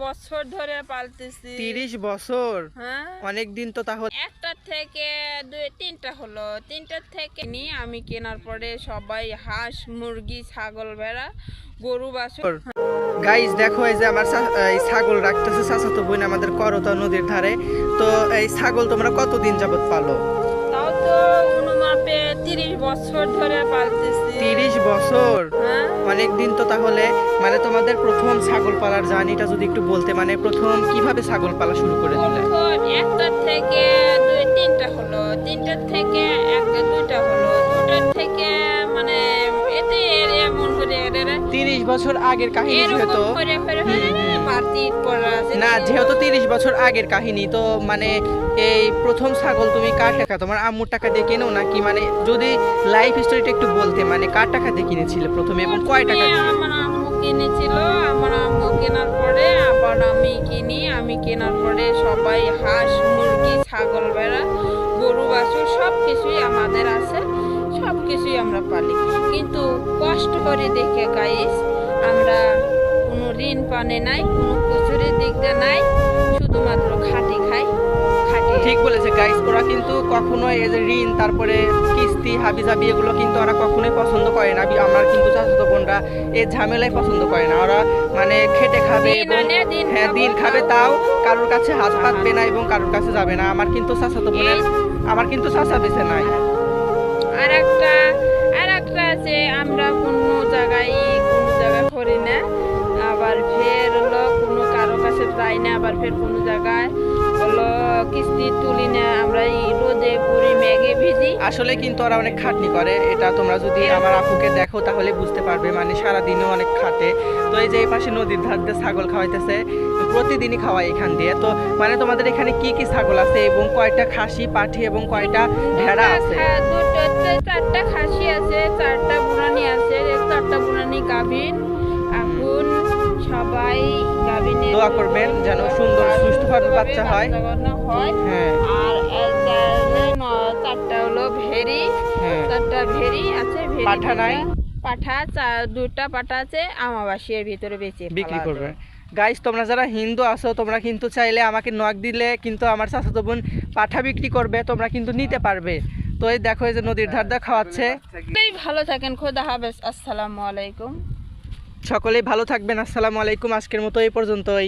বছর ধরে পালতেছি। 30 বছর? হ্যাঁ, অনেক দিন তো। তাহলে একটা থেকে তিনটা হলো, তিনটার থেকে নিয়ে আমি কেনার পরে সবাই হাঁস, মুরগি, ছাগল, ভেড়া, গরু, বাছুর। গাইস দেখো, এই যে আমার এই ছাগল রাখতেছে চাচাতো বোন আমাদের করতা নদীর ধারে। তো এই ছাগল তোমরা কতদিন যাবত পালো? তাও তো অনুমাপে 30 বছর ধরে পালতেছি। 30 বছর? হ্যাঁ, অনেক দিন তো। তাহলে মানে তোমাদের প্রথম ছাগল পালার জার্নিটা যদি একটু বলতে, মানে প্রথম কিভাবে ছাগল পালা শুরু করে দিলে? একটা থেকে তিনটা হলো, তিনটার থেকে একটা দুইটা হলো, দুটার থেকে মানে এতে এমন করে 30 বছর আগের কাহিনী যেহেতু। না, যেহেতু 30 বছর আগের কাহিনী, তো মানে এই প্রথম ছাগল তুমি কার টাকা, তোমার আম্মুর টাকা দিয়ে কেনো নাকি, মানে যদি লাইফ স্টোরিটা একটু বলতে, মানে কার টাকা দিয়ে কিনেছিলে প্রথমে এবং কয় টাকা দিয়ে? আমার আম্মু কিনেছিল, আমার আম্মু কেনার পরে আবার আমি কিনি, আমি কেনার পরে সবাই হাঁস, মুরগি, ছাগল, ভেড়া, গরু, বাছুর সব কিছুই আমাদের আছে, সব কিছুই আমরা পালি। কিন্তু কষ্ট করে দেখে গাইস, আমরা কোনো ঋণ পানে নাই, কোনো কিছুর দিক দিয়ে নাই, শুধুমাত্র খাটি খাই। ঠিক বলেছে গাইস, ওরা কিন্তু কখনো এই যে ঋণ, তারপরে কিস্তি, হাবিজাবি এগুলো কিন্তু ওরা কখনোই পছন্দ করে না। আমার কিন্তু চাচাতো বোনরা এই ঝামেলাই পছন্দ করে না। ওরা মানে খেটে খাবে এবং হ্যাঁ দিন খাবে, তাও কারোর কাছে হাত পাতবে না এবং কারোর কাছে যাবে না। আমার কিন্তু চাচাতো বোনের, আমার কিন্তু চাচা বেঁচে নাই। আর একটা আছে, আমরা কোনো জায়গায় করি না, আবার ফের হলো কোনো কারো কাছে যাই না, আবার ফের কোনো জায়গায় হলো কিস্তি তুলি না, আমরা এই রোদে পুরি মেঘে ভিজি। আসলে কিন্তু ওরা অনেক খাটনি করে, এটা তোমরা যদি আমার আপুকে দেখো তাহলে বুঝতে পারবে, মানে সারাদিনও অনেক খাটে। তো এই যে এই পাশে নদীর ধার দিয়ে ছাগল খাওয়াইতেছে, প্রতিদিনই খাওয়াই এখান দিয়ে। তো মানে তোমাদের এখানে কি কি ছাগল আছে এবং কয়টা খাসি, পাঠি এবং কয়টা ভেড়া আছে? চারটা খাসি আছে, চারটা বুড়ানি আছে, চারটা বুড়ানি গাভীন। এখন সবাই গাভীনে দোয়া করবেন যেন সুন্দর সুস্থভাবে বাচ্চা হয়। হ্যাঁ, আর চারটা হলো ভেড়ি, চারটা ভেড়ি আছে, পাঠা নাই? পাঠা দুটা পাঠা আছে, আমাবাসীর ভিতরে বেঁচে বিক্রি করবে। গাইস তোমরা যারা হিন্দু আছো, তোমরা কিন্তু চাইলে আমাকে নক দিলে কিন্তু আমার চাচাতো বোন পাঠা বিক্রি করবে, তোমরা কিন্তু নিতে পারবে। তো এই দেখো, এই যে নদীর ধার দিয়ে খাওয়াচ্ছে। ভালো থাকেন, খোদা হাফেজ, আসসালামু আলাইকুম। সকলেই ভালো থাকবেন, আসসালামু আলাইকুম। আজকের মতো এই পর্যন্তই।